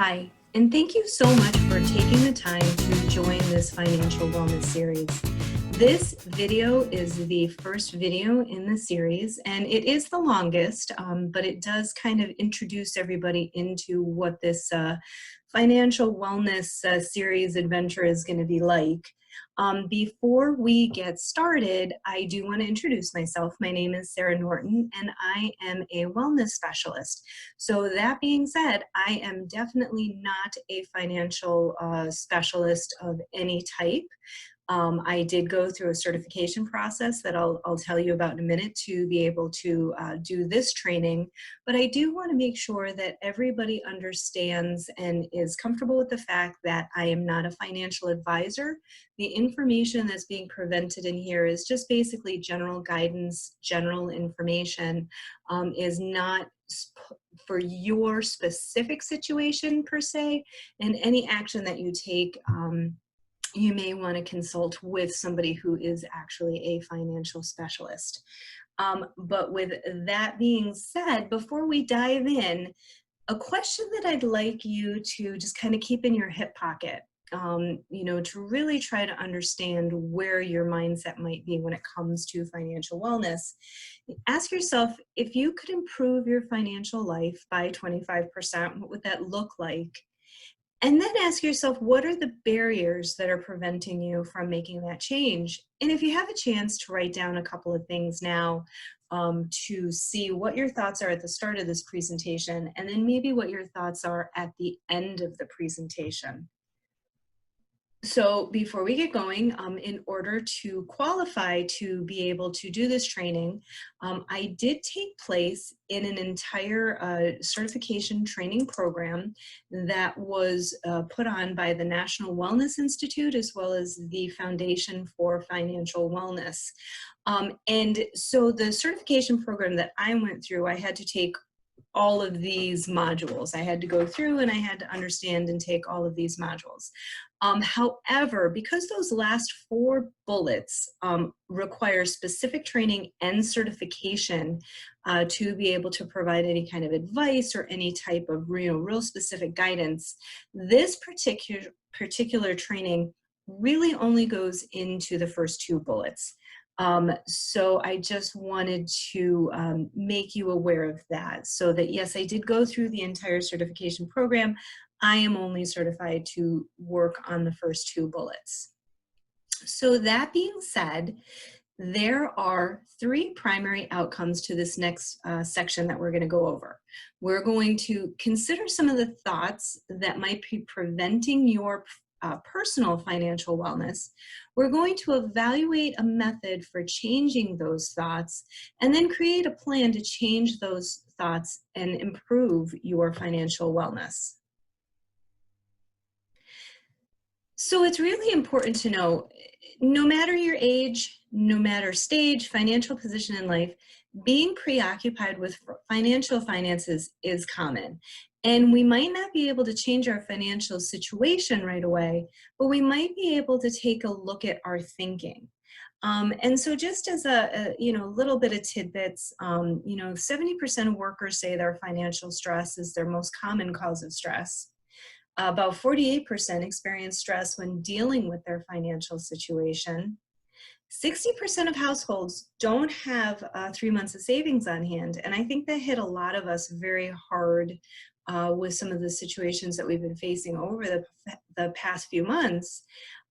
Hi, and thank you so much for taking the time to join this financial wellness series. This video is the first video in the series, and it is the longest, but it does kind of introduce everybody into what this financial wellness series adventure is going to be like. Before we get started, I do want to introduce myself. My name is Sarah Norton, and I am a wellness specialist. So that being said, I am definitely not a financial specialist of any type. I did go through a certification process that I'll tell you about in a minute to be able to do this training, but I do want to make sure that everybody understands and is comfortable with the fact that I am not a financial advisor. The information that's being presented in here is just basically general guidance, general information, is not for your specific situation per se, and any action that you take, you may want to consult with somebody who is actually a financial specialist. But with that being said, before we dive in, a question that I'd like you to just kind of keep in your hip pocket, to really try to understand where your mindset might be when it comes to financial wellness. Ask yourself, if you could improve your financial life by 25%, what would that look like? And then ask yourself, what are the barriers that are preventing you from making that change? And if you have a chance to write down a couple of things now, to see what your thoughts are at the start of this presentation, and then maybe what your thoughts are at the end of the presentation. So before we get going, in order to qualify to be able to do this training, I did take place in an entire certification training program that was put on by the National Wellness Institute as well as the Foundation for Financial Wellness. And so the certification program that I went through, I had to take all of these modules. I had to go through and I had to understand and take all of these modules. However, because those last 4 bullets require specific training and certification to be able to provide any kind of advice or any type of real specific guidance, this particular training really only goes into the first 2 bullets. So I just wanted to make you aware of that, so that yes, I did go through the entire certification program. I am only certified to work on the first 2 bullets. So that being said, there are 3 primary outcomes to this next section that we're going to go over. We're going to consider some of the thoughts that might be preventing your personal financial wellness. We're going to evaluate a method for changing those thoughts, and then create a plan to change those thoughts and improve your financial wellness. So it's really important to know, no matter your age, no matter stage, financial position in life, being preoccupied with finances is common. And we might not be able to change our financial situation right away, but we might be able to take a look at our thinking. And so just as a little bit of tidbits, 70% of workers say their financial stress is their most common cause of stress. About 48% experience stress when dealing with their financial situation. 60% of households don't have 3 months of savings on hand. And I think that hit a lot of us very hard with some of the situations that we've been facing over the past few months.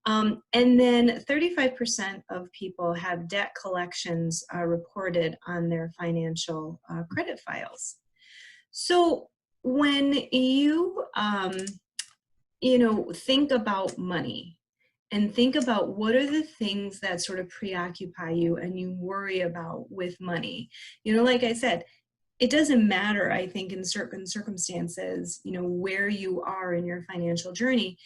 And then 35% of people have debt collections reported on their financial credit files. So when you think about money and think about what are the things that sort of preoccupy you and you worry about with money. Like I said, it doesn't matter, I think, in certain circumstances, where you are in your financial journey.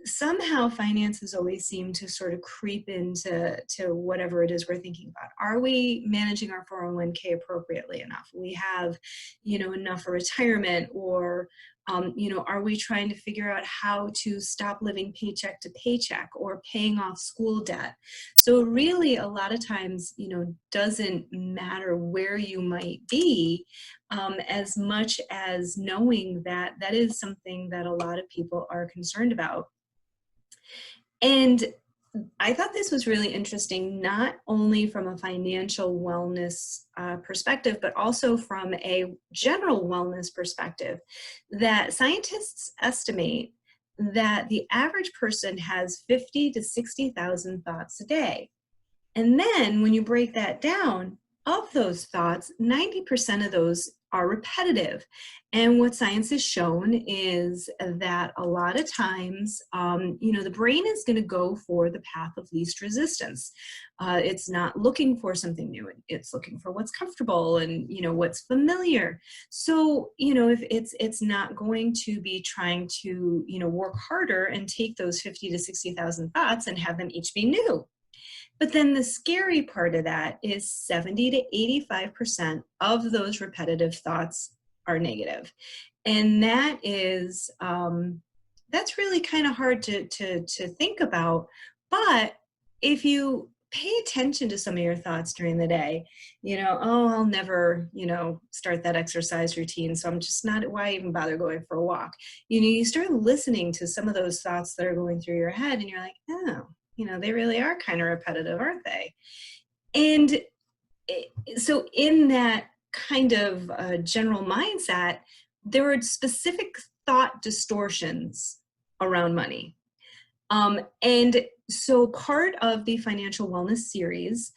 somehow finances always seem to sort of creep into whatever it is we're thinking about. Are we managing our 401k appropriately enough? We have, enough for retirement, or are we trying to figure out how to stop living paycheck to paycheck or paying off school debt? So really, a lot of times, doesn't matter where you might be, as much as knowing that that is something that a lot of people are concerned about. And I thought this was really interesting, not only from a financial wellness perspective, but also from a general wellness perspective, that scientists estimate that the average person has 50 to 60,000 thoughts a day. And then when you break that down, of those thoughts, 90% of those are repetitive. And what science has shown is that a lot of times, the brain is going to go for the path of least resistance. It's not looking for something new. It's looking for what's comfortable and, what's familiar. So, if it's not going to be trying to, work harder and take those 50 to 60,000 thoughts and have them each be new. But then the scary part of that is 70 to 85% of those repetitive thoughts are negative. And that is, that's really kind of hard to think about. But if you pay attention to some of your thoughts during the day, oh, I'll never, start that exercise routine. So I'm just not, why even bother going for a walk? You start listening to some of those thoughts that are going through your head and you're like, oh, they really are kind of repetitive, aren't they? And so in that kind of general mindset, there are specific thought distortions around money. And so part of the Financial Wellness series,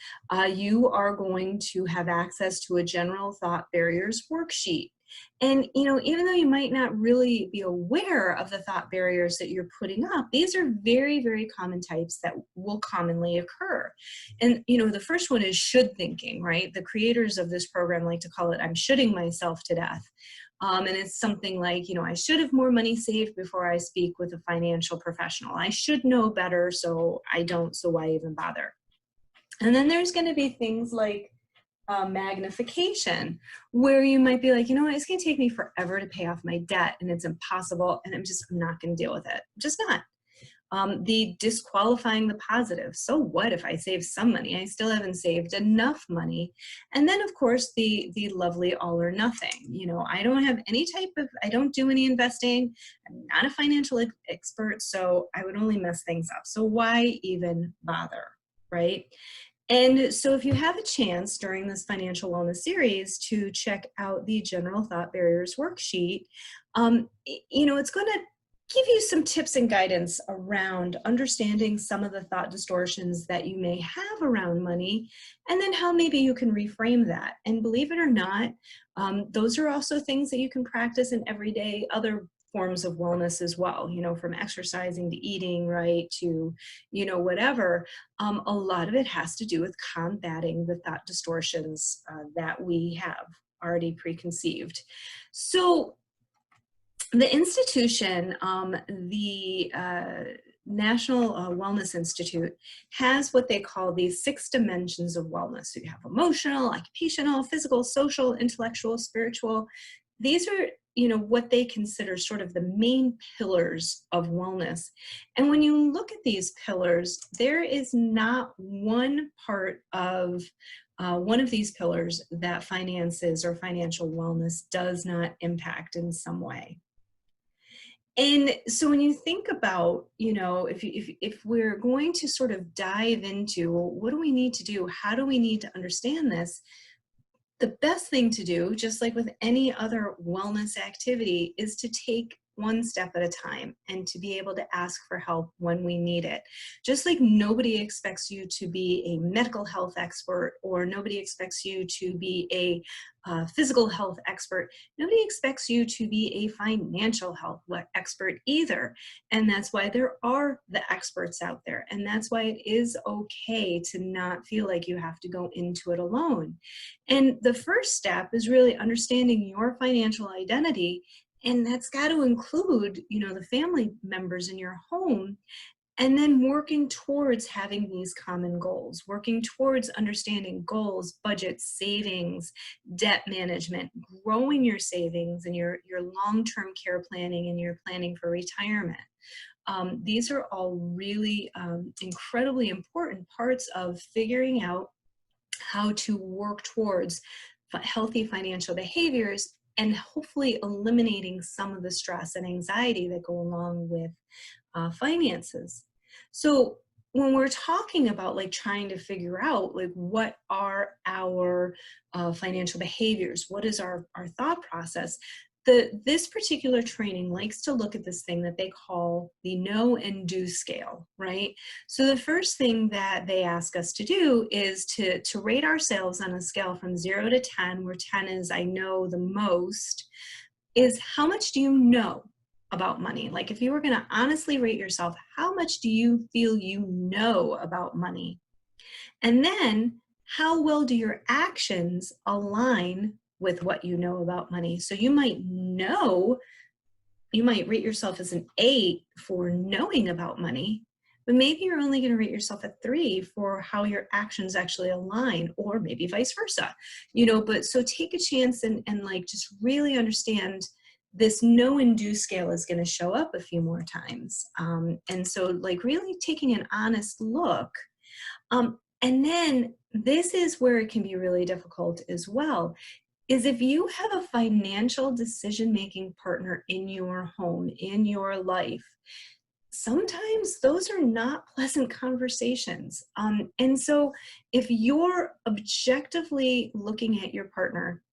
you are going to have access to a general thought barriers worksheet. And, even though you might not really be aware of the thought barriers that you're putting up, these are very, very common types that will commonly occur. And, the first one is should thinking, right? The creators of this program like to call it, I'm shoulding myself to death. And it's something like, I should have more money saved before I speak with a financial professional. I should know better, so I don't, so why even bother? And then there's going to be things like magnification, where you might be like, it's going to take me forever to pay off my debt and it's impossible and I'm not going to deal with it. Just not. The disqualifying the positive. So what if I save some money? I still haven't saved enough money. And then of course the lovely all or nothing. I don't have any I don't do any investing. I'm not a financial expert, so I would only mess things up. So why even bother, right? And so if you have a chance during this Financial Wellness series to check out the General Thought Barriers worksheet, it's going to give you some tips and guidance around understanding some of the thought distortions that you may have around money, and then how maybe you can reframe that. And believe it or not, those are also things that you can practice in everyday other forms of wellness as well, from exercising to eating, right, to, whatever. A lot of it has to do with combating the thought distortions that we have already preconceived. So the institution, the National Wellness Institute, has what they call these 6 dimensions of wellness. So you have emotional, occupational, physical, social, intellectual, spiritual. These are what they consider sort of the main pillars of wellness. And when you look at these pillars, there is not one part of one of these pillars that finances or financial wellness does not impact in some way. And so when you think about, if we're going to sort of dive into, well, what do we need to do? How do we need to understand this? The best thing to do, just like with any other wellness activity, is to take one step at a time and to be able to ask for help when we need it. Just like nobody expects you to be a medical health expert, or nobody expects you to be a physical health expert, nobody expects you to be a financial health expert either. And that's why there are the experts out there. And that's why it is okay to not feel like you have to go into it alone. And the first step is really understanding your financial identity And that's got to include, the family members in your home, and then working towards having these common goals, working towards understanding goals, budgets, savings, debt management, growing your savings and your long-term care planning and your planning for retirement. These are all really incredibly important parts of figuring out how to work towards healthy financial behaviors and hopefully eliminating some of the stress and anxiety that go along with finances. So when we're talking about like trying to figure out like what are our financial behaviors, what is our thought process, this particular training likes to look at this thing that they call the know and do scale, right? So the first thing that they ask us to do is to rate ourselves on a scale from 0 to 10, where 10 is I know the most, is how much do you know about money? Like if you were going to honestly rate yourself, how much do you feel you know about money? And then how well do your actions align with what you know about money? So you might rate yourself as an 8 for knowing about money, but maybe you're only going to rate yourself a 3 for how your actions actually align, or maybe vice versa, but so take a chance and like just really understand this know and do scale is going to show up a few more times. And so like really taking an honest look. And then this is where it can be really difficult as well, is if you have a financial decision-making partner in your home, in your life, sometimes those are not pleasant conversations. And so if you're objectively looking at your partner,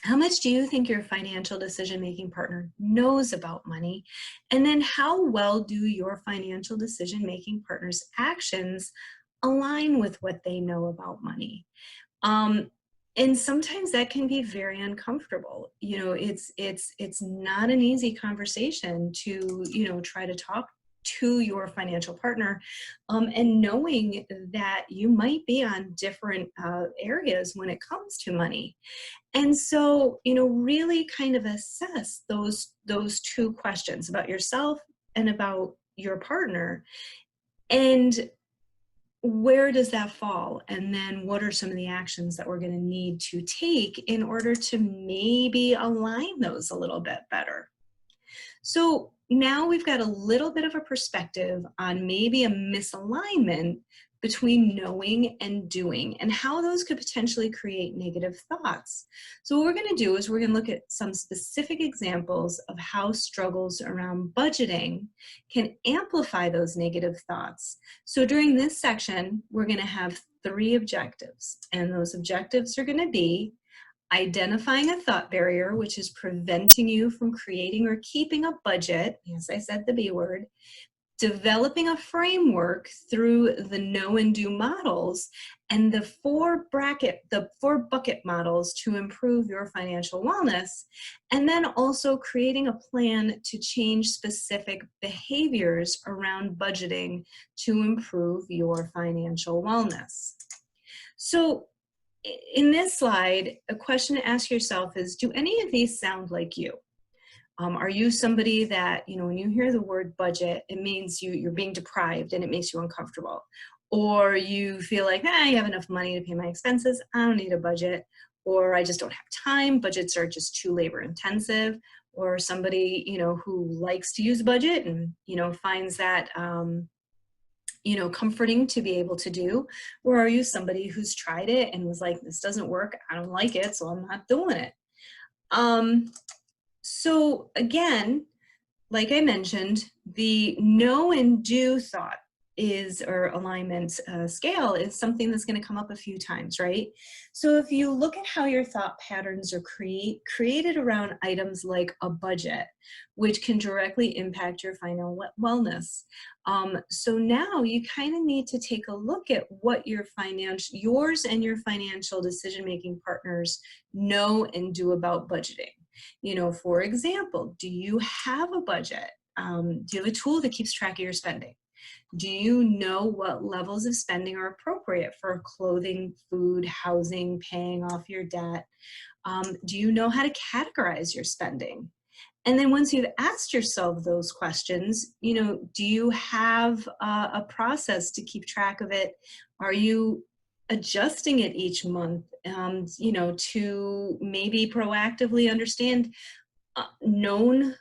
how much do you think your financial decision-making partner knows about money? And then how well do your financial decision-making partner's actions align with what they know about money? And sometimes that can be very uncomfortable. It's not an easy conversation to, try to talk to your financial partner, and knowing that you might be on different areas when it comes to money. And so, really kind of assess those two questions about yourself and about your partner. And where does that fall? And then what are some of the actions that we're going to need to take in order to maybe align those a little bit better? So now we've got a little bit of a perspective on maybe a misalignment between knowing and doing and how those could potentially create negative thoughts. So what we're going to do is we're going to look at some specific examples of how struggles around budgeting can amplify those negative thoughts. So during this section, we're going to have 3 objectives, and those objectives are going to be identifying a thought barrier, which is preventing you from creating or keeping a budget, as I said, the B word, developing a framework through the know and do models, and the 4 bucket models to improve your financial wellness, and then also creating a plan to change specific behaviors around budgeting to improve your financial wellness. So in this slide, a question to ask yourself is, do any of these sound like you? Are you somebody that, when you hear the word budget, it means you're being deprived and it makes you uncomfortable? Or you feel like, I have enough money to pay my expenses, I don't need a budget. Or I just don't have time, budgets are just too labor intensive. Or somebody, who likes to use a budget and, finds that, comforting to be able to do? Or are you somebody who's tried it and was like, this doesn't work, I don't like it, so I'm not doing it? So again, like I mentioned, the know and do thought or alignment scale is something that's going to come up a few times, right? So if you look at how your thought patterns are created around items like a budget, which can directly impact your final wellness. So now you kind of need to take a look at what yours and your financial decision-making partners know and do about budgeting. For example, do you have a budget? Do you have a tool that keeps track of your spending? Do you know what levels of spending are appropriate for clothing, food, housing, paying off your debt? Do you know how to categorize your spending? And then once you've asked yourself those questions, do you have a process to keep track of it? Are you adjusting it each month, to maybe proactively understand known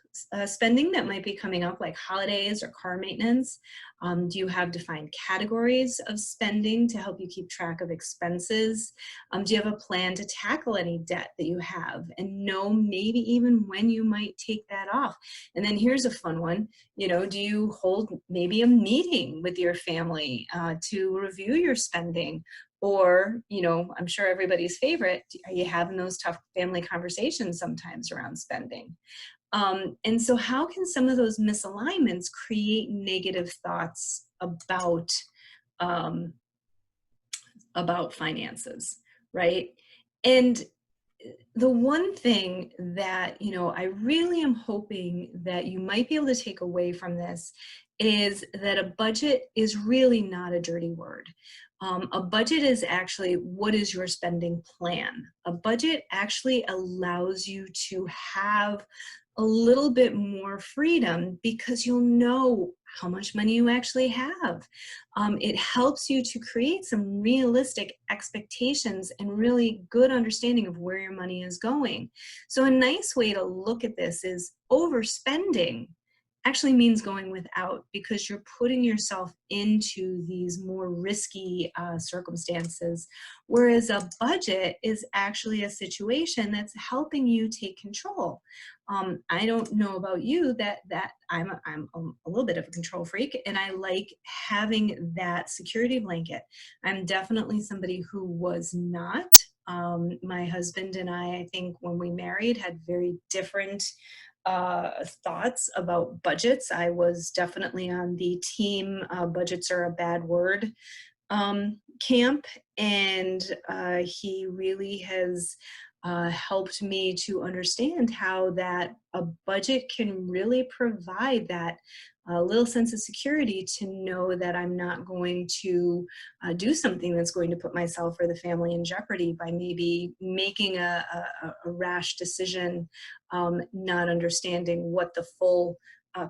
spending that might be coming up, like holidays or car maintenance? Do you have defined categories of spending to help you keep track of expenses? Do you have a plan to tackle any debt that you have and know maybe even when you might take that off? And then here's a fun one. Do you hold maybe a meeting with your family to review your spending? Or, I'm sure everybody's favorite, are you having those tough family conversations sometimes around spending? And so how can some of those misalignments create negative thoughts um, about finances, right? And the one thing that, I really am hoping that you might be able to take away from this is that a budget is really not a dirty word. A budget is actually, what is your spending plan? A budget actually allows you to have a little bit more freedom because you'll know how much money you actually have. It helps you to create some realistic expectations and really good understanding of where your money is going. So a nice way to look at this is overspending actually means going without, because you're putting yourself into these more risky circumstances. Whereas a budget is actually a situation that's helping you take control. I don't know about you, that I'm a little bit of a control freak, and I like having that security blanket. I'm definitely somebody who was not. My husband and I think when we married, had very different thoughts about budgets. I was definitely on the team budgets are a bad word camp, and he really has helped me to understand how that a budget can really provide that little sense of security to know that I'm not going to do something that's going to put myself or the family in jeopardy by maybe making a rash decision, not understanding what the full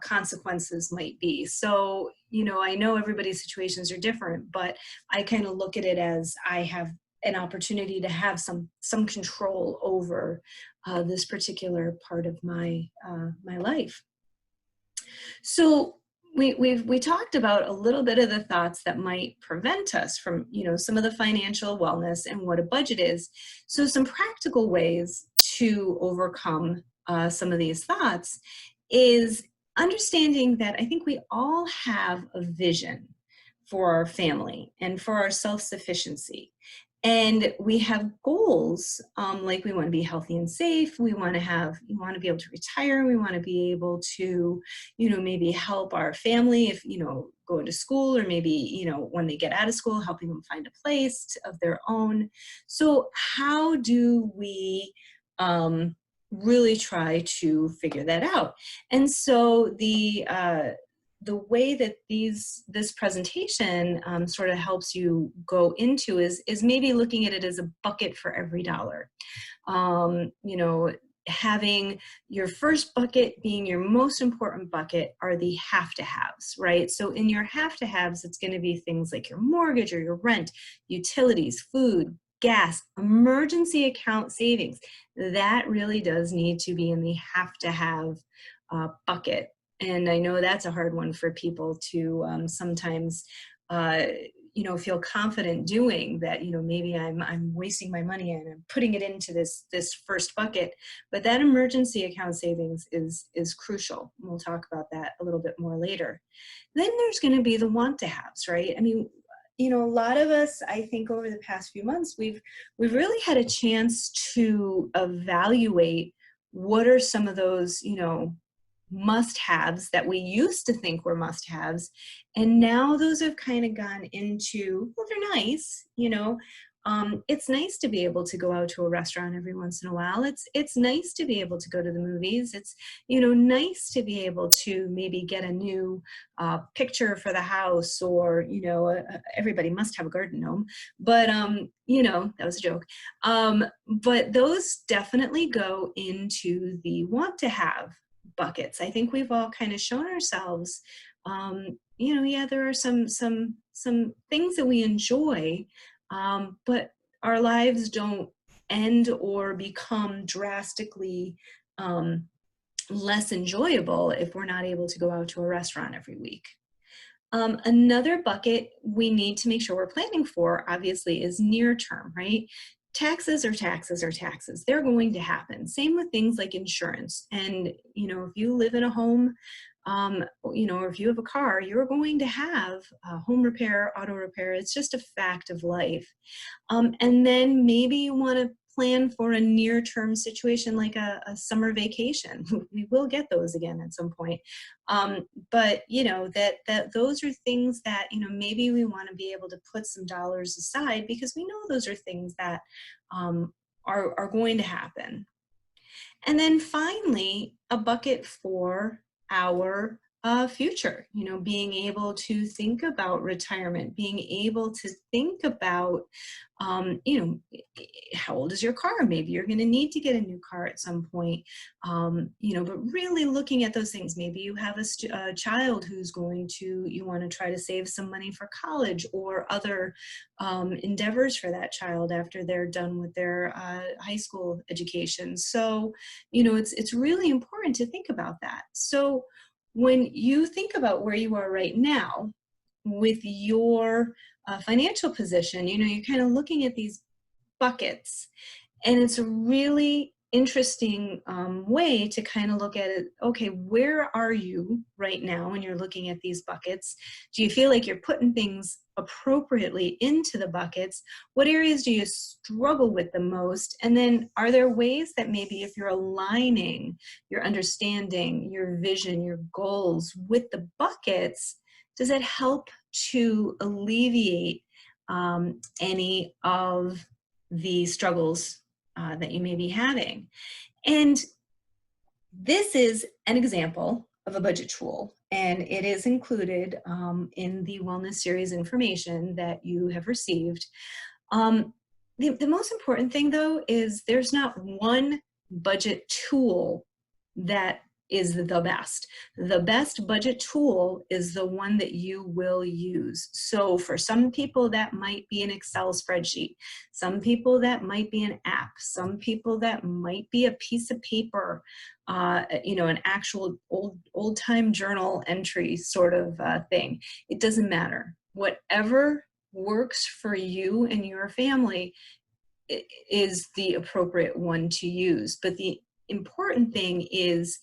consequences might be. So, I know everybody's situations are different, but I kind of look at it as I have an opportunity to have some control over this particular part of my life. So we talked about a little bit of the thoughts that might prevent us from, some of the financial wellness and what a budget is. So some practical ways to overcome some of these thoughts is understanding that I think we all have a vision for our family and for our self-sufficiency. And we have goals, like we want to be healthy and safe. We want to be able to retire. We want to be able to, maybe help our family if, going to school, or maybe, when they get out of school, helping them find a place of their own. So how do we really try to figure that out? And so the way that this presentation sort of helps you go into is maybe looking at it as a bucket for every dollar. Having your first bucket being your most important bucket are the have-to-haves, right? So in your have-to-haves, it's going to be things like your mortgage or your rent, utilities, food, gas, emergency account savings. That really does need to be in the have-to-have bucket. And I know that's a hard one for people to sometimes, feel confident doing that. Maybe I'm wasting my money and I'm putting it into this first bucket. But that emergency account savings is crucial. We'll talk about that a little bit more later. Then there's going to be the want-to-haves, right? I mean, a lot of us, I think, over the past few months, we've really had a chance to evaluate what are some of those, must-haves that we used to think were must-haves, and now those have kind of gone into, well, they're nice, it's nice to be able to go out to a restaurant every once in a while. It's nice to be able to go to the movies. It's nice to be able to maybe get a new picture for the house, or everybody must have a garden gnome, but that was a joke. But those definitely go into the want to have buckets. I think we've all kind of shown ourselves, yeah, there are some things that we enjoy, but our lives don't end or become drastically less enjoyable if we're not able to go out to a restaurant every week. Another bucket we need to make sure we're planning for, obviously, is near term, right? Taxes are taxes are taxes. They're going to happen. Same with things like insurance. And, if you live in a home, or if you have a car, you're going to have home repair, auto repair. It's just a fact of life. And then maybe you want to plan for a near-term situation like a summer vacation. We will get those again at some point. But that those are things that, maybe we want to be able to put some dollars aside because we know those are things that are going to happen. And then finally, a bucket for our future, being able to think about retirement, being able to think about, how old is your car? Maybe you're going to need to get a new car at some point, but really looking at those things. Maybe you have a child who's you want to try to save some money for college or other endeavors for that child after they're done with their high school education. So, it's really important to think about that. So when you think about where you are right now with your financial position, you're kind of looking at these buckets, and it's a really interesting way to kind of look at it. Okay, where are you right now when you're looking at these buckets? Do you feel like you're putting things appropriately into the buckets? What areas do you struggle with the most? And then are there ways that maybe if you're aligning your understanding, your vision, your goals with the buckets, does it help to alleviate any of the struggles that you may be having? And this is an example of a budget tool, and it is included in the Wellness Series information that you have received. The most important thing, though, is there's not one budget tool that is the best. The best budget tool is the one that you will use. So for some people that might be an Excel spreadsheet, some people that might be an app, some people that might be a piece of paper, an actual old-time journal entry sort of thing. It doesn't matter. Whatever works for you and your family is the appropriate one to use. But the important thing is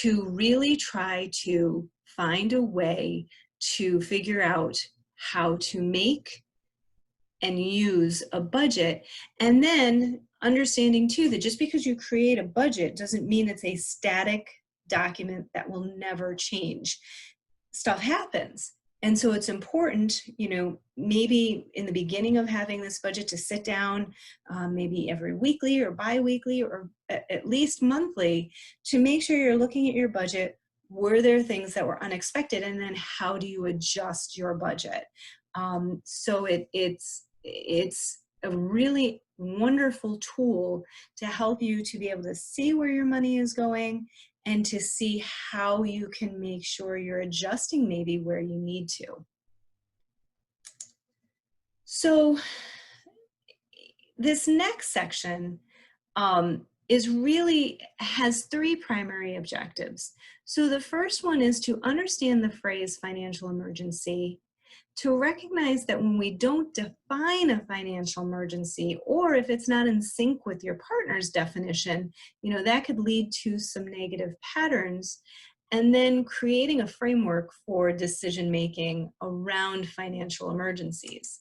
to really try to find a way to figure out how to make and use a budget, and then understanding too that just because you create a budget doesn't mean it's a static document that will never change. Stuff happens. And so it's important, maybe in the beginning of having this budget to sit down, maybe every weekly or bi-weekly or at least monthly, to make sure you're looking at your budget. Were there things that were unexpected? And then how do you adjust your budget? So it's a really wonderful tool to help you to be able to see where your money is going and to see how you can make sure you're adjusting maybe where you need to. So this next section has three primary objectives. So the first one is to understand the phrase financial emergency, to recognize that when we don't define a financial emergency, or if it's not in sync with your partner's definition, that could lead to some negative patterns, and then creating a framework for decision-making around financial emergencies.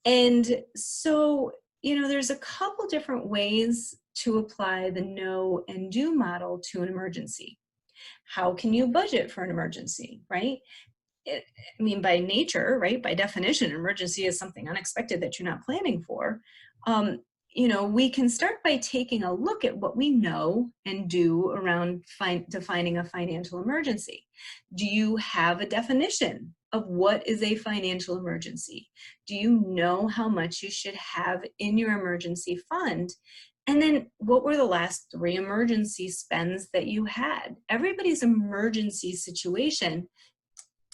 And so, there's a couple different ways to apply the know and do model to an emergency. How can you budget for an emergency, right? By nature, right, by definition, emergency is something unexpected that you're not planning for. We can start by taking a look at what we know and do around defining a financial emergency. Do you have a definition of what is a financial emergency? Do you know how much you should have in your emergency fund? And then what were the last 3 emergency spends that you had? Everybody's emergency situation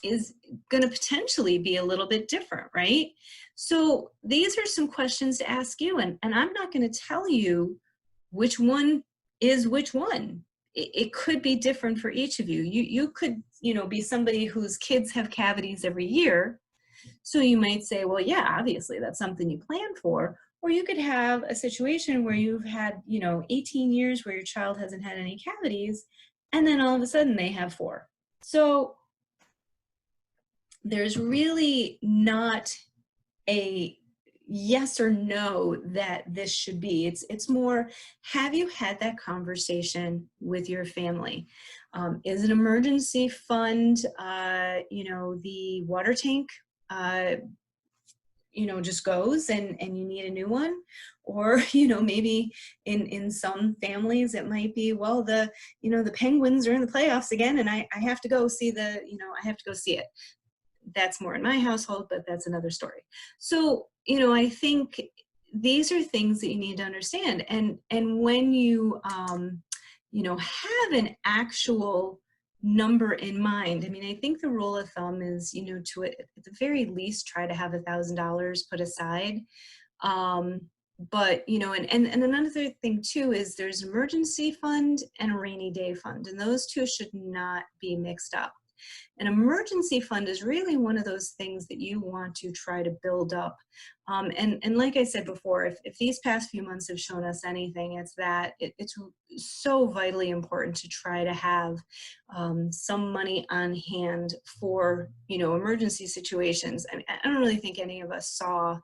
is going to potentially be a little bit different, right? So these are some questions to ask you, and I'm not going to tell you which one is which one. It could be different for each of you. You could, be somebody whose kids have cavities every year. So you might say, well, yeah, obviously that's something you plan for. Or you could have a situation where you've had, 18 years where your child hasn't had any cavities, and then all of a sudden they have 4. So there's really not a yes or no that this should be. It's more, have you had that conversation with your family? Is an emergency fund, the water tank, just goes and you need a new one? Or, maybe in some families it might be, well, the Penguins are in the playoffs again and I have to go see I have to go see it. That's more in my household, but that's another story. So, I think these are things that you need to understand. And when you, have an actual number in mind, I think the rule of thumb is, to at the very least try to have $1,000 put aside. But, and another thing too is there's emergency fund and a rainy day fund, and those two should not be mixed up. An emergency fund is really one of those things that you want to try to build up. And like I said before, if these past few months have shown us anything, it's that it's so vitally important to try to have some money on hand for, emergency situations. I don't really think any of us saw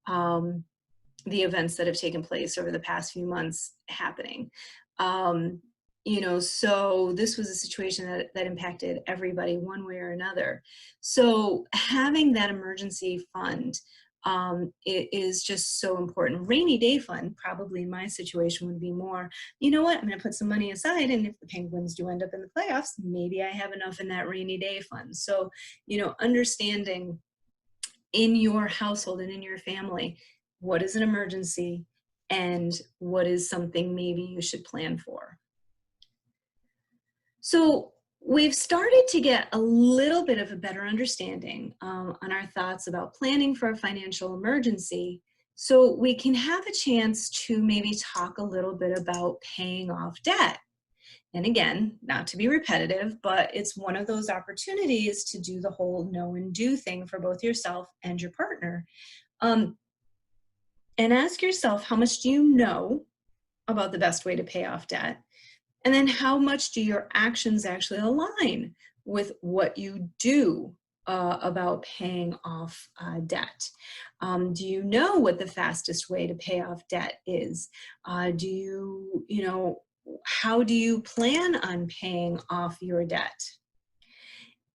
the events that have taken place over the past few months happening. So this was a situation that impacted everybody one way or another. So having that emergency fund it is just so important. Rainy day fund, probably in my situation, would be more, I'm going to put some money aside, and if the Penguins do end up in the playoffs, maybe I have enough in that rainy day fund. So, understanding in your household and in your family, what is an emergency and what is something maybe you should plan for. So we've started to get a little bit of a better understanding on our thoughts about planning for a financial emergency, so we can have a chance to maybe talk a little bit about paying off debt. And again, not to be repetitive, but it's one of those opportunities to do the whole know and do thing for both yourself and your partner. And ask yourself, how much do you know about the best way to pay off debt? And then how much do your actions actually align with what you do about paying off debt? Do you know what the fastest way to pay off debt is? How do you plan on paying off your debt?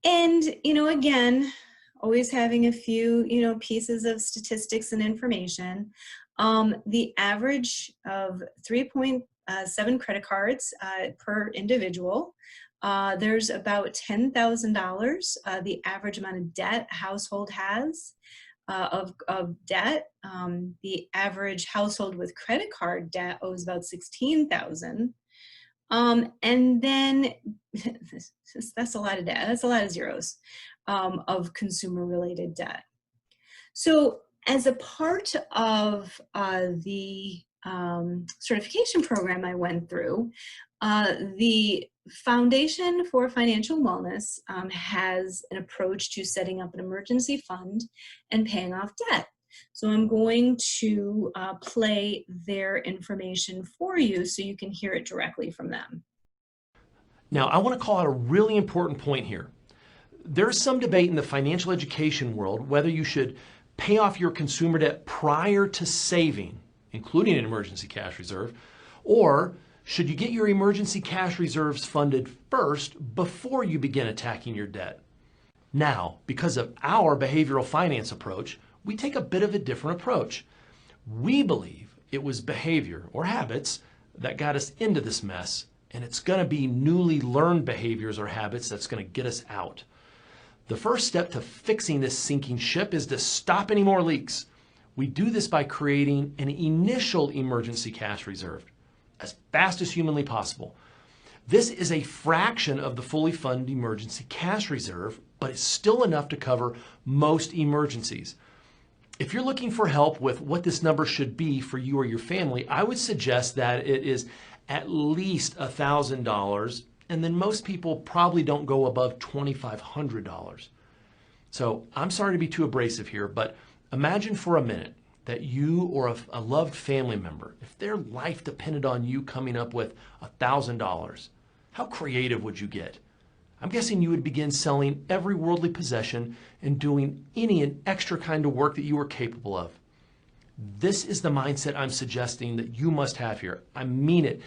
And, again, always having a few, pieces of statistics and information. The average of 3.7 credit cards per individual. There's about $10,000, the average amount of debt a household has of debt. The average household with credit card debt owes about $16,000. And then that's a lot of debt. That's a lot of zeros of consumer-related debt. So as a part of the certification program I went through, the Foundation for Financial Wellness has an approach to setting up an emergency fund and paying off debt. So I'm going to play their information for you so you can hear it directly from them. Now, I want to call out a really important point here. There's some debate in the financial education world whether you should pay off your consumer debt prior to saving, including an emergency cash reserve, or should you get your emergency cash reserves funded first before you begin attacking your debt? Now, because of our behavioral finance approach, we take a bit of a different approach. We believe it was behavior or habits that got us into this mess, and it's going to be newly learned behaviors or habits that's going to get us out. The first step to fixing this sinking ship is to stop any more leaks. We do this by creating an initial emergency cash reserve as fast as humanly possible. This is a fraction of the fully funded emergency cash reserve, but it's still enough to cover most emergencies. If you're looking for help with what this number should be for you or your family, I would suggest that it is at least $1,000, and then most people probably don't go above $2,500. So I'm sorry to be too abrasive here, but imagine for a minute that you or a loved family member, if their life depended on you coming up with $1,000, how creative would you get? I'm guessing you would begin selling every worldly possession and doing any and extra kind of work that you were capable of. This is the mindset I'm suggesting that you must have here. I mean it.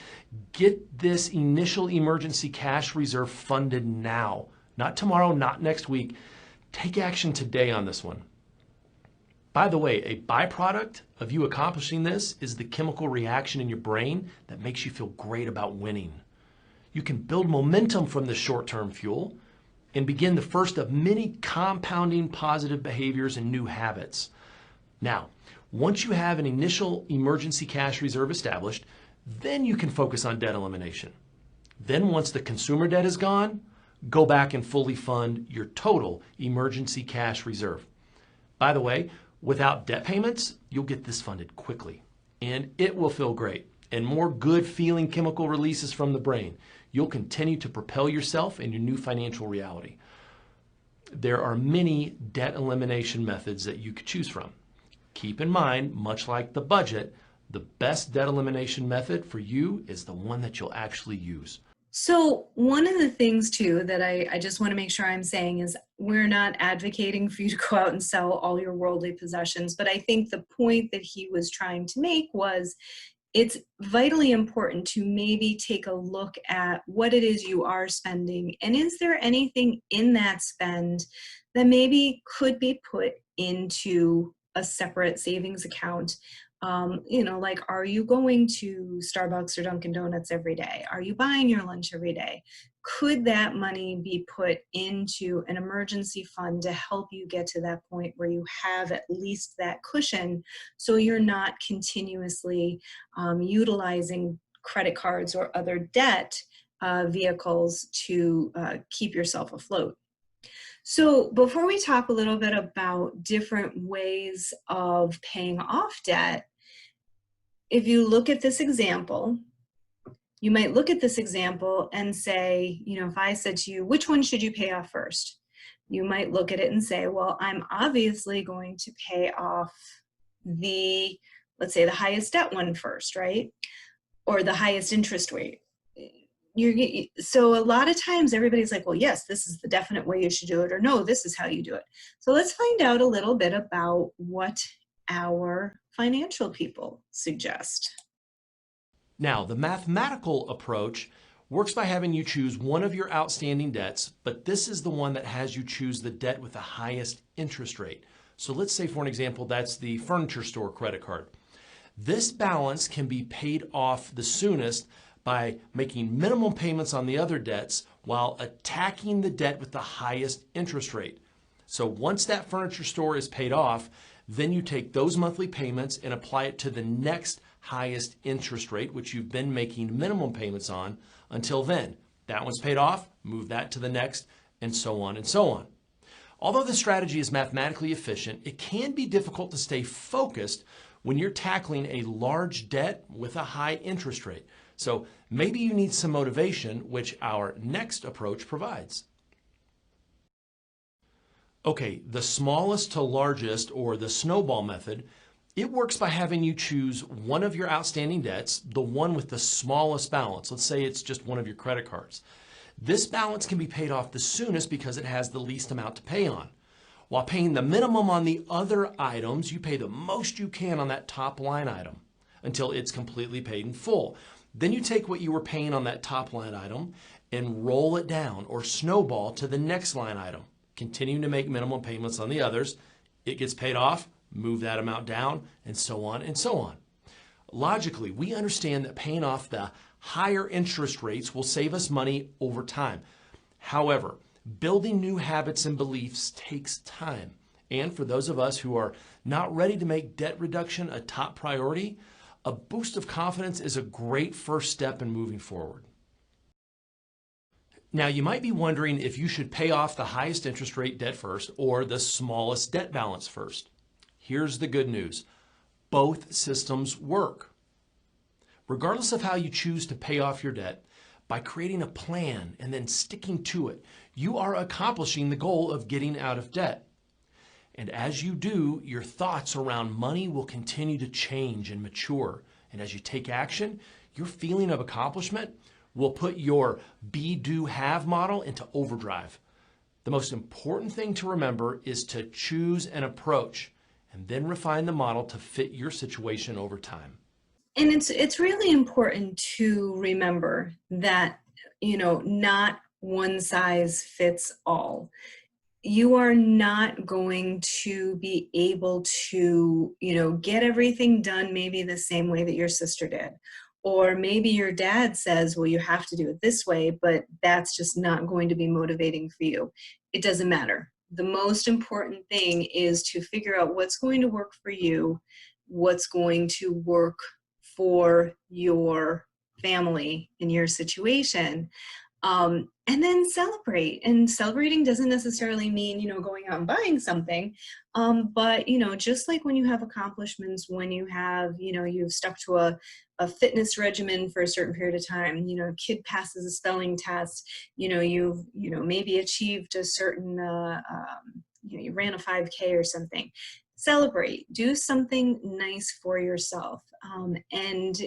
Get this initial emergency cash reserve funded now. Not tomorrow, not next week. Take action today on this one. By the way, a byproduct of you accomplishing this is the chemical reaction in your brain that makes you feel great about winning. You can build momentum from this short-term fuel and begin the first of many compounding positive behaviors and new habits. Now, once you have an initial emergency cash reserve established, then you can focus on debt elimination. Then once the consumer debt is gone, go back and fully fund your total emergency cash reserve. By the way, without debt payments, you'll get this funded quickly, and it will feel great. And more good feeling chemical releases from the brain. You'll continue to propel yourself in your new financial reality. There are many debt elimination methods that you could choose from. Keep in mind, much like the budget, the best debt elimination method for you is the one that you'll actually use. So one of the things too that I just want to make sure I'm saying is we're not advocating for you to go out and sell all your worldly possessions, but I think the point that he was trying to make was it's vitally important to maybe take a look at what it is you are spending, and is there anything in that spend that maybe could be put into a separate savings account. Like, are you going to Starbucks or Dunkin' Donuts every day? Are you buying your lunch every day? Could that money be put into an emergency fund to help you get to that point where you have at least that cushion so you're not continuously utilizing credit cards or other debt vehicles to keep yourself afloat? So before we talk a little bit about different ways of paying off debt, if you look at this example, you might look at this example and say, if I said to you, which one should you pay off first? You might look at it and say, well, I'm obviously going to pay off let's say the highest debt one first, right? Or the highest interest rate. So a lot of times everybody's like, well, yes, this is the definite way you should do it, or no, this is how you do it. So let's find out a little bit about what our financial people suggest. Now, the mathematical approach works by having you choose one of your outstanding debts, but this is the one that has you choose the debt with the highest interest rate. So let's say, for an example, that's the furniture store credit card. This balance can be paid off the soonest by making minimum payments on the other debts while attacking the debt with the highest interest rate. So once that furniture store is paid off, then you take those monthly payments and apply it to the next highest interest rate, which you've been making minimum payments on until then. That one's paid off, move that to the next, and so on and so on. Although this strategy is mathematically efficient, it can be difficult to stay focused when you're tackling a large debt with a high interest rate. So maybe you need some motivation, which our next approach provides. Okay, the smallest to largest, or the snowball method, it works by having you choose one of your outstanding debts, the one with the smallest balance. Let's say it's just one of your credit cards. This balance can be paid off the soonest because it has the least amount to pay on. While paying the minimum on the other items, you pay the most you can on that top line item until it's completely paid in full. Then you take what you were paying on that top line item and roll it down or snowball to the next line item, continuing to make minimum payments on the others. It gets paid off, move that amount down, and so on and so on. Logically, we understand that paying off the higher interest rates will save us money over time. However, Building new habits and beliefs takes time. And for those of us who are not ready to make debt reduction a top priority, a boost of confidence is a great first step in moving forward. Now, you might be wondering if you should pay off the highest interest rate debt first or the smallest debt balance first. Here's the good news. Both systems work. Regardless of how you choose to pay off your debt, by creating a plan and then sticking to it, you are accomplishing the goal of getting out of debt. And as you do, your thoughts around money will continue to change and mature. And as you take action, your feeling of accomplishment will put your be, do, have model into overdrive. The most important thing to remember is to choose an approach and then refine the model to fit your situation over time. And it's really important to remember that, not one size fits all. You are not going to be able to, get everything done maybe the same way that your sister did. Or maybe your dad says, well, you have to do it this way, but that's just not going to be motivating for you. It doesn't matter. The most important thing is to figure out what's going to work for you, what's going to work for your family in your situation. And then celebrate. And celebrating doesn't necessarily mean, going out and buying something. But, just like when you have accomplishments, when you have, you've stuck to a fitness regimen for a certain period of time, a kid passes a spelling test, you've, maybe achieved a certain, you ran a 5K or something. Celebrate, do something nice for yourself. And,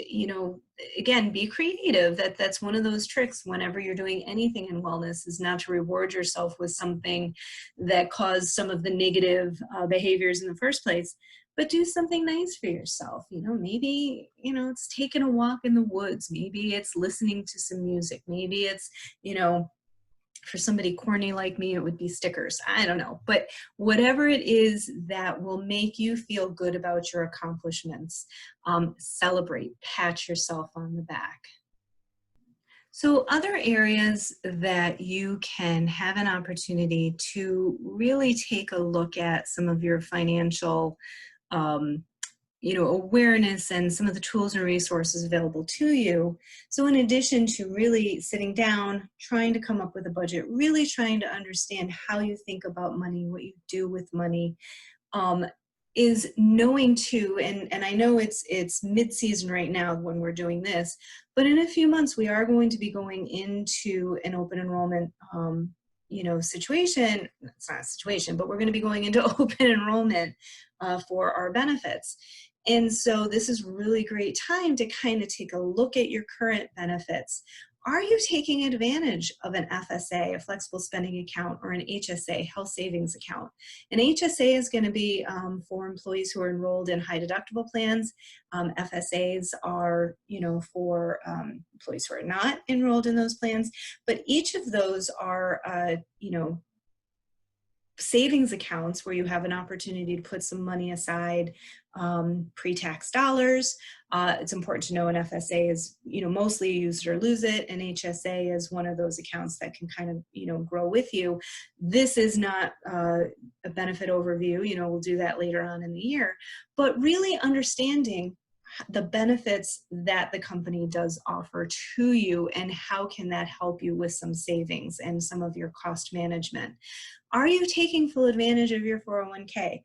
again, be creative. That's one of those tricks whenever you're doing anything in wellness, is not to reward yourself with something that caused some of the negative behaviors in the first place, but do something nice for yourself. Maybe, it's taking a walk in the woods. Maybe it's listening to some music. Maybe it's, for somebody corny like me, it would be stickers. I don't know. But whatever it is that will make you feel good about your accomplishments, celebrate, pat yourself on the back. So other areas that you can have an opportunity to really take a look at some of your financial awareness and some of the tools and resources available to you. So in addition to really sitting down, trying to come up with a budget, really trying to understand how you think about money, what you do with money, is knowing too, and I know it's mid-season right now when we're doing this, but in a few months we are going to be going into an open enrollment situation. It's not a situation, but we're going to be going into open enrollment for our benefits. And so this is really great time to kind of take a look at your current benefits. Are you taking advantage of an FSA, a flexible spending account, or an HSA, health savings account? An HSA is going to be for employees who are enrolled in high deductible plans. FSAs are, for employees who are not enrolled in those plans. But each of those are, savings accounts where you have an opportunity to put some money aside, pre-tax dollars. It's important to know an FSA is, mostly use it or lose it. An HSA is one of those accounts that can kind of, grow with you. This is not a benefit overview. We'll do that later on in the year, but really understanding the benefits that the company does offer to you and how can that help you with some savings and some of your cost management. Are you taking full advantage of your 401k?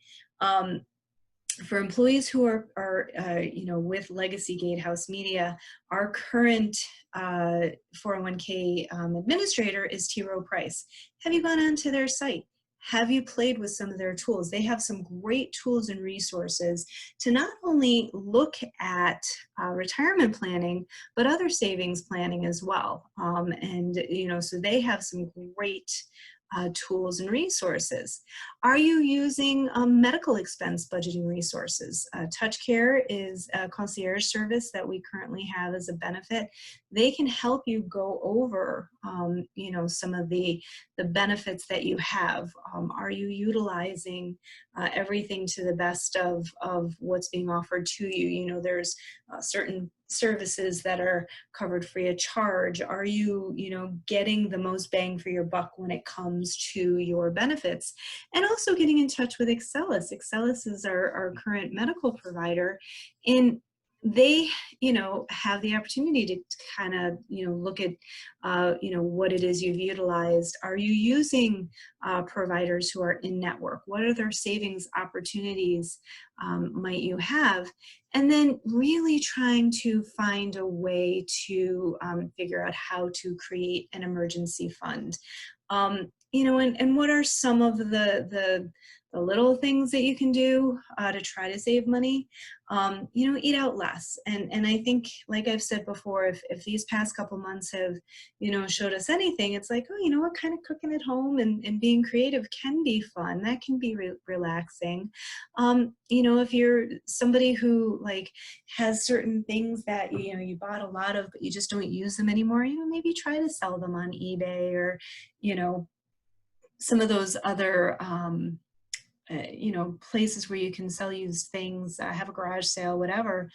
For employees who are with Legacy Gatehouse Media, our current 401k administrator is T. Rowe Price. Have you gone onto their site? Have you played with some of their tools? They have some great tools and resources to not only look at retirement planning, but other savings planning as well. So they have some great tools and resources. Are you using medical expense budgeting resources? TouchCare is a concierge service that we currently have as a benefit. They can help you go over, some of the benefits that you have. Are you utilizing everything to the best of what's being offered to you? There's certain services that are covered free of charge? Are you, getting the most bang for your buck when it comes to your benefits? And also getting in touch with Excelis. Excelis is our current medical provider, and they, have the opportunity to kind of, look at, what it is you've utilized. Are you using providers who are in network? What other savings opportunities might you have? And then really trying to find a way to figure out how to create an emergency fund. And what are some of the little things that you can do to try to save money? Eat out less. And I think, like I've said before, if these past couple months have, showed us anything, it's like, what kind of cooking at home and being creative can be fun. That can be relaxing. If you're somebody who has certain things that, you bought a lot of, but you just don't use them anymore, maybe try to sell them on eBay or, some of those other, places where you can sell used things, have a garage sale, whatever.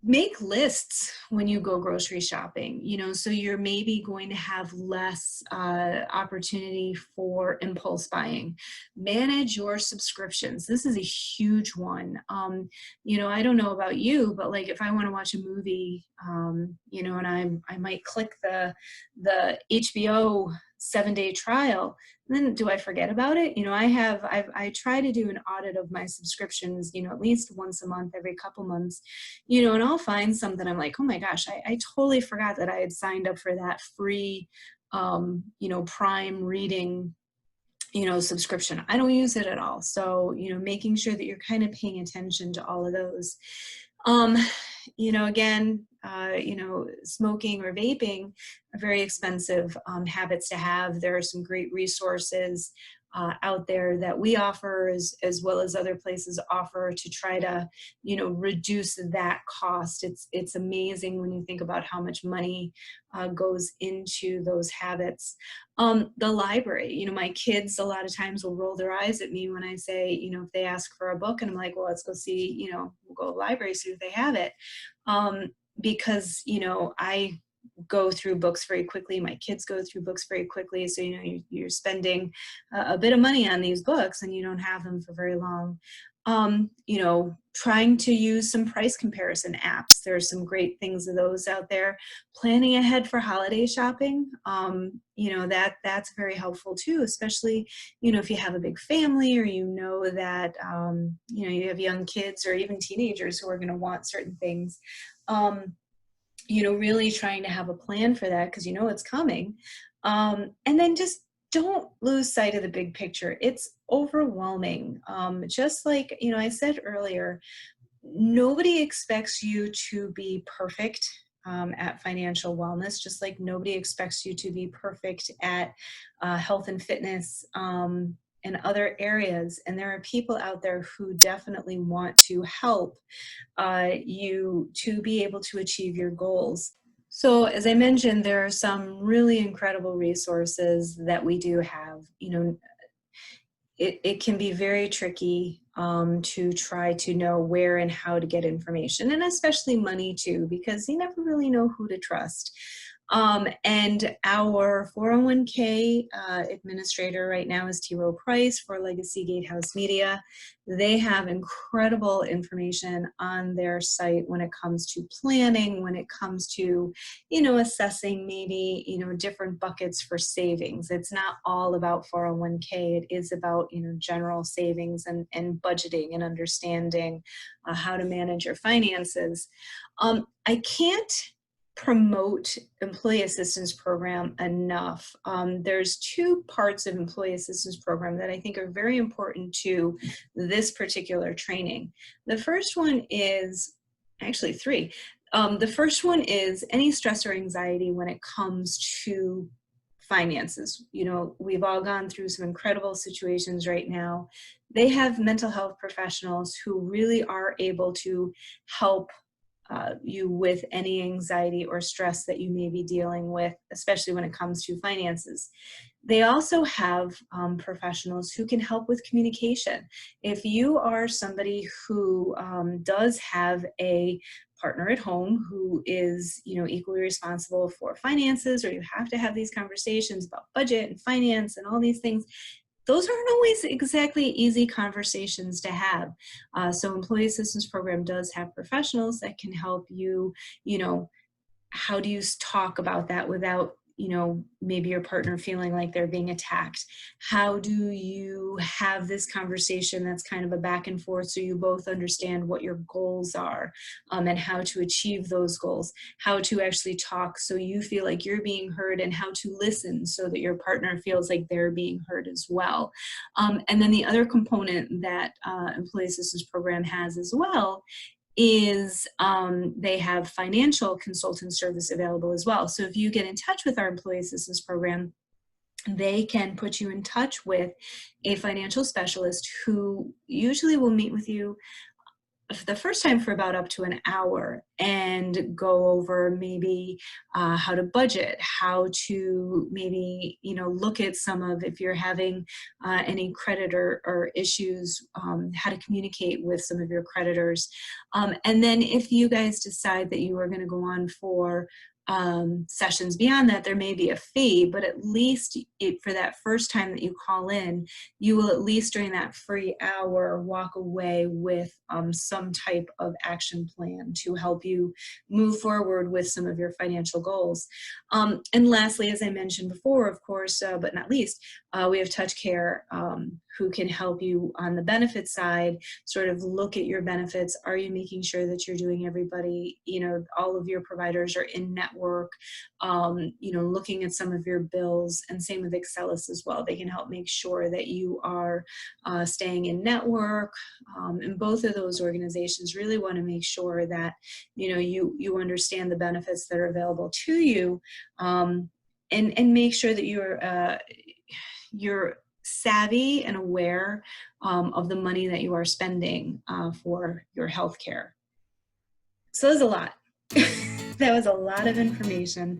Make lists when you go grocery shopping, so you're maybe going to have less opportunity for impulse buying. Manage your subscriptions. This is a huge one. I don't know about you, but if I want to watch a movie, and I might click the HBO 7-day trial, and then do I forget about it? I try to do an audit of my subscriptions, at least once a month, every couple months, and I'll find something I'm like, oh my gosh, I totally forgot that I had signed up for that free, Prime reading, subscription. I don't use it at all. So, making sure that you're kind of paying attention to all of those. Again, smoking or vaping are very expensive habits to have. There are some great resources out there that we offer as well as other places offer to try to, reduce that cost. It's amazing when you think about how much money goes into those habits. The library, my kids a lot of times will roll their eyes at me when I say, if they ask for a book, and I'm like, well, let's go see, we'll go to the library, see if they have it. Because, I go through books very quickly. My kids go through books very quickly. So, you're spending a bit of money on these books and you don't have them for very long. Trying to use some price comparison apps. There's some great things of those out there. Planning ahead for holiday shopping. That's very helpful too, especially, if you have a big family or that, you have young kids or even teenagers who are going to want certain things. Really trying to have a plan for that because it's coming. And then just don't lose sight of the big picture. It's overwhelming. Just like, I said earlier, nobody expects you to be perfect at financial wellness, just like nobody expects you to be perfect at health and fitness and other areas. And there are people out there who definitely want to help you to be able to achieve your goals. So as I mentioned, there are some really incredible resources that we do have. It can be very tricky to try to know where and how to get information, and especially money too, because you never really know who to trust. And our 401k administrator right now is T. Rowe Price for Legacy Gatehouse Media. They have incredible information on their site when it comes to planning, when it comes to, assessing maybe, different buckets for savings. It's not all about 401k. It is about, general savings and budgeting and understanding how to manage your finances. I can't promote employee assistance program enough. There's two parts of employee assistance program that I think are very important to this particular training. The first one is, actually three. The first one is any stress or anxiety when it comes to finances. We've all gone through some incredible situations right now. They have mental health professionals who really are able to help you with any anxiety or stress that you may be dealing with, especially when it comes to finances. They also have professionals who can help with communication. If you are somebody who does have a partner at home who is, equally responsible for finances, or you have to have these conversations about budget and finance and all these things, those aren't always exactly easy conversations to have. So Employee Assistance Program does have professionals that can help you, how do you talk about that without, maybe your partner feeling like they're being attacked? How do you have this conversation that's kind of a back and forth so you both understand what your goals are, and how to achieve those goals? How to actually talk so you feel like you're being heard, and how to listen so that your partner feels like they're being heard as well. And then the other component that Employee Assistance Program has as well is they have financial consultant service available as well. So if you get in touch with our Employee Assistance Program, they can put you in touch with a financial specialist who usually will meet with you the first time for about up to an hour and go over maybe how to budget, how to maybe, look at some of, if you're having any creditor or issues, how to communicate with some of your creditors. And then if you guys decide that you are going to go on for sessions beyond that, there may be a fee, but at least for that first time that you call in, you will at least during that free hour walk away with some type of action plan to help you move forward with some of your financial goals. And lastly, as I mentioned before, of course, but not least, we have Touch Care, who can help you on the benefit side, sort of look at your benefits. Are you making sure that you're doing everybody, all of your providers are in network, looking at some of your bills, and same with Excelis as well. They can help make sure that you are staying in network. And both of those organizations really want to make sure that, you understand the benefits that are available to you, and make sure that you're savvy and aware of the money that you are spending for your health care. So there's a lot. That was a lot of information.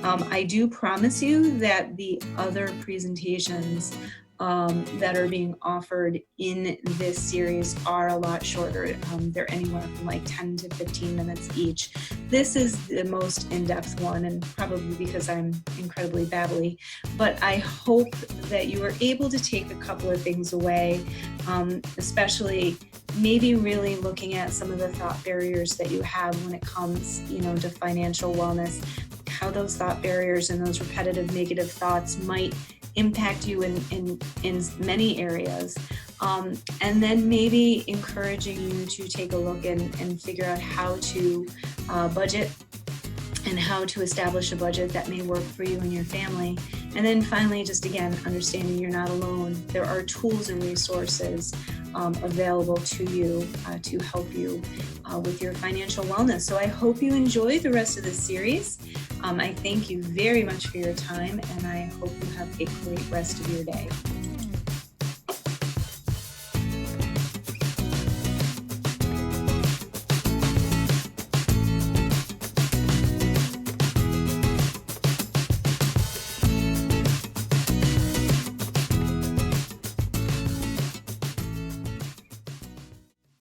I do promise you that the other presentations that are being offered in this series are a lot shorter. They're anywhere from like 10 to 15 minutes each. This is the most in-depth one, and probably because I'm incredibly babbly, but I hope that you are able to take a couple of things away, especially maybe really looking at some of the thought barriers that you have when it comes, to financial wellness, how those thought barriers and those repetitive negative thoughts might impact you in many areas, and then maybe encouraging you to take a look and figure out how to budget and how to establish a budget that may work for you and your family. And then finally, just again, understanding you're not alone. There are tools and resources available to you to help you with your financial wellness. So I hope you enjoy the rest of this series. I thank you very much for your time, and I hope you have a great rest of your day.